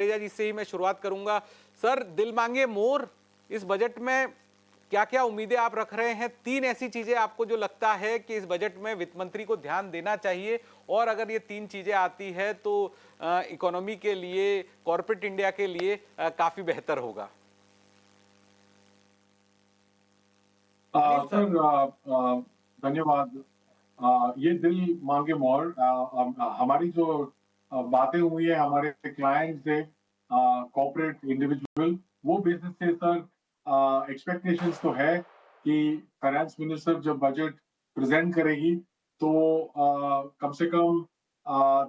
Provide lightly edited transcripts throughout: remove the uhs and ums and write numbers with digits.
जडेजा जी से ही मैं शुरुआत करूंगा। सर, दिल मांगे मोर, इस बजट में क्या क्या उम्मीदें आप रख रहे हैं? तीन ऐसी चीजें आपको जो लगता है कि इस बजट में वित्त मंत्री को ध्यान देना चाहिए, और अगर ये तीन चीजें आती है तो इकोनॉमी के लिए, कॉर्पोरेट इंडिया के लिए काफी बेहतर होगा। अनिल सर। सर, धन्यवाद। ये दिल मांगे मोर, हमारी जो बातें हुई है हमारे क्लाइंट से, कॉर्पोरेट इंडिविजुअल, वो बेसिस से सर एक्सपेक्टेशंस तो है कि फाइनेंस मिनिस्टर जब बजट प्रेजेंट करेगी तो कम से कम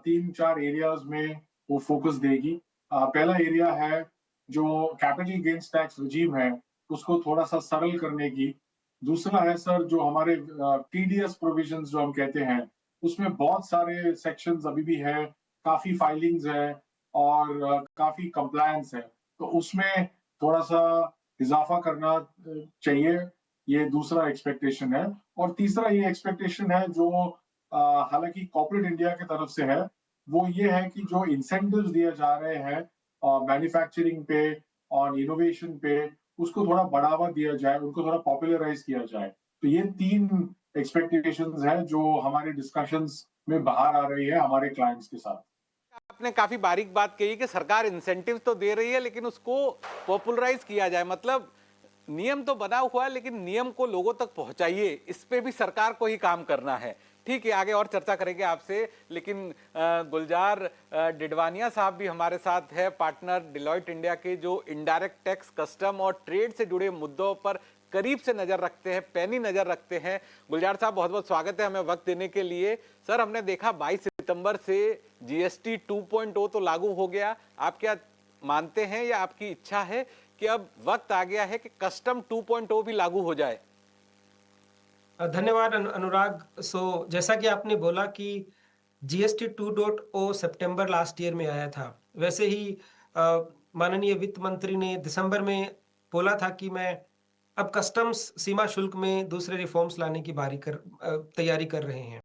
3-4 एरियाज में वो फोकस देगी। पहला एरिया है जो कैपिटल गेन्स टैक्स रिजीम है, उसको थोड़ा सा सरल करने की। दूसरा है सर जो हमारे टीडीएस प्रोविजंस जो हम कहते हैं, उसमें बहुत सारे सेक्शंस अभी भी है, काफी फाइलिंग्स है और काफी कंप्लायंस है, तो उसमें थोड़ा सा इजाफा करना चाहिए। ये दूसरा एक्सपेक्टेशन है। और तीसरा ये एक्सपेक्टेशन है जो हालांकि कॉर्पोरेट इंडिया की तरफ से है, वो ये है कि जो इंसेंटिव्स दिए जा रहे हैं मैन्युफैक्चरिंग पे और इनोवेशन पे, उसको थोड़ा बढ़ावा दिया जाए, उनको थोड़ा पॉपुलराइज किया जाए। तो ये 3 एक्सपेक्टेशंस हैं जो हमारे डिस्कशंस में बाहर आ रही है हमारे क्लाइंट्स के साथ। आपने काफी बारीक बात कही कि सरकार इंसेंटिव तो दे रही है लेकिन उसको पॉपुलराइज किया जाए, मतलब नियम तो बना हुआ है लेकिन नियम को लोगों तक पहुंचाइए, इस पे भी सरकार को ही काम करना है। ठीक है, आगे और चर्चा करेंगे आपसे, लेकिन गुलजार डिडवानिया साहब भी हमारे साथ है, पार्टनर डिलॉयट इंडिया के, जो इनडायरेक्ट टैक्स, कस्टम और ट्रेड से जुड़े मुद्दों पर करीब से नजर रखते हैं, पैनी नजर रखते हैं। गुलजार साहब, बहुत बहुत स्वागत है हमें वक्त देने के लिए। सर, हमने देखा 22 सितंबर से जीएसटी 2.0 तो लागू हो गया। आप क्या मानते हैं या आपकी इच्छा है कि अब वक्त आ गया है कि कस्टम 2.0 भी लागू हो जाए? धन्यवाद अनुराग। जैसा कि आपने बोला कि जीएसटी 2.0 सितंबर लास्ट ईयर में आया था, वैसे ही माननीय वित्त मंत्री ने दिसंबर में बोला था कि मैं अब कस्टम्स सीमा शुल्क में दूसरे रिफॉर्म्स लाने की तैयारी कर रहे हैं।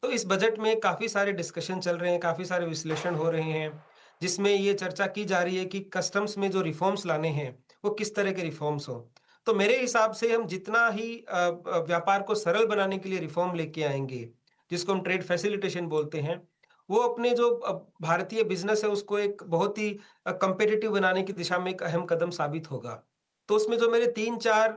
तो इस बजट में काफ़ी सारे डिस्कशन चल रहे हैं, काफ़ी सारे विश्लेषण हो रहे हैं, जिसमें ये चर्चा की जा रही है कि कस्टम्स में जो रिफॉर्म्स लाने हैं, वो किस तरह के रिफॉर्म्स हों। तो मेरे हिसाब से हम जितना ही व्यापार को सरल बनाने के लिए रिफॉर्म लेके आएँगे, जिसको हम ट्रेड फैसिलिटेशन बोलते हैं, वो अपने जो भारतीय बिज़नेस है उसको एक बहुत ही कॉम्पिटिटिव बनाने की दिशा में एक अहम कदम साबित होगा। तो उसमें जो मेरे 3-4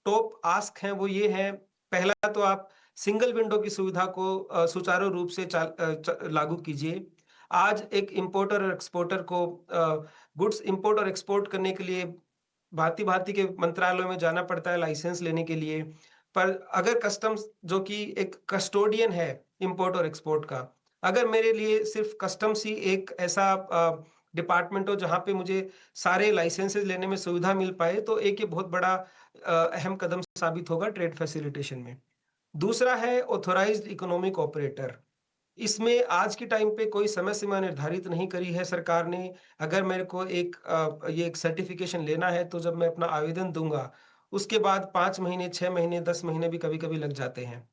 टॉप आस्क हैं वो ये हैं, पहला तो आप सिंगल विंडो की सुविधा को सुचारू रूप से लागू कीजिए। आज एक इंपोर्टर और एक्सपोर्टर को गुड्स इंपोर्ट और एक्सपोर्ट करने के लिए भांति-भांति के मंत्रालयों में जाना पड़ता है लाइसेंस लेने के लिए। पर अगर कस्टम्स जो कि एक कस्टोडियन है इंपोर्ट और एक्सपोर्ट का, अगर मेरे लिए सिर्फ कस्टम्स ही एक ऐसा डिपार्टमेंट हो जहाँ पे मुझे सारे लाइसेंसेस लेने में सुविधा मिल पाए, तो एक ये बहुत बड़ा अहम कदम साबित होगा ट्रेड फैसिलिटेशन में। दूसरा है ऑथराइज्ड इकोनॉमिक ऑपरेटर। इसमें आज के टाइम पे कोई समय सीमा निर्धारित नहीं करी है सरकार ने। अगर मेरे को ये एक सर्टिफ़िकेशन लेना है, तो जब मैं अपना आवेदन दूँगा, उसके बाद 5 महीने, 6 महीने, 10 महीने भी कभी-कभी लग जाते हैं।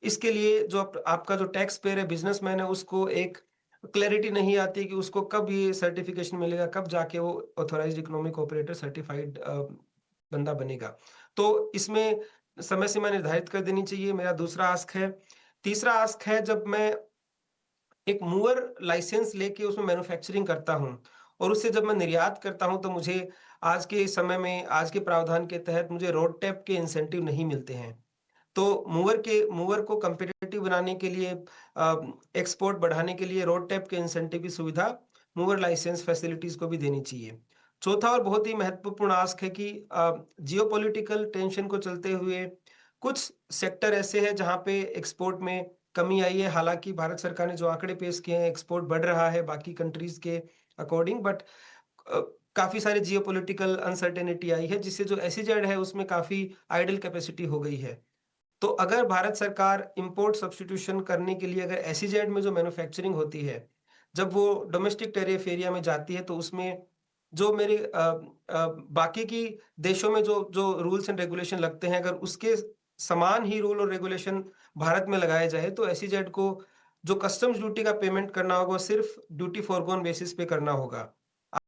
इसके लिए जो आपका जो टैक्स पेयर है, बिज़नेसमैन है, उसको एक क्लैरिटी नहीं आती कि उसको कब ये सर्टिफ़िकेशन मिलेगा, कब जाके वो ऑथराइज्ड इकोनॉमिक ऑपरेटर सर्टिफ़ाइड बंदा बनेगा। तो इसमें समय सीमा निर्धारित कर देनी चाहिए, मेरा दूसरा आस्क है। तीसरा आस्क है, जब मैं एक मूवर लाइसेंस लेके उसमें मैन्युफैक्चरिंग करता हूँ और उससे जब मैं निर्यात करता हूँ, तो मुझे आज के समय में, आज के प्रावधान के तहत मुझे रोड टैप के इंसेंटिव नहीं मिलते हैं। तो मूवर को कॉम्पिटिटिव बनाने के लिए, एक्सपोर्ट बढ़ाने के लिए रोड टैप के इंसेंटिव की सुविधा मूवर लाइसेंस फैसिलिटीज़ को भी देनी चाहिए। चौथा और बहुत ही महत्वपूर्ण आस्क है कि जियोपॉलिटिकल टेंशन को चलते हुए कुछ सेक्टर ऐसे हैं जहाँ पे एक्सपोर्ट में कमी आई है। हालाँकि भारत सरकार ने जो आंकड़े पेश किए हैं, एक्सपोर्ट बढ़ रहा है बाकी कंट्रीज़ के अकॉर्डिंग, बट अ, काफ़ी सारी जियोपॉलिटिकल अनसर्टेनिटी आई है, जिससे जो एसईजेड है उसमें काफ़ी आइडल कैपेसिटी हो गई है। तो अगर भारत सरकार इंपोर्ट सब्स्टिट्यूशन करने के लिए, अगर एसईजेड में जो मैन्युफैक्चरिंग होती है, जब वो डोमेस्टिक टैरिफ एरिया में जाती है, तो उसमें जो बाकी की देशों में जो जो रूल्स एंड रेगुलेशन लगते हैं, अगर उसके समान ही रूल और रेगुलेशन भारत में लगाए जाए, तो एसईजेड को जो कस्टम्स ड्यूटी का पेमेंट करना होगा, वो सिर्फ ड्यूटी फॉरगोन बेसिस पे करना होगा।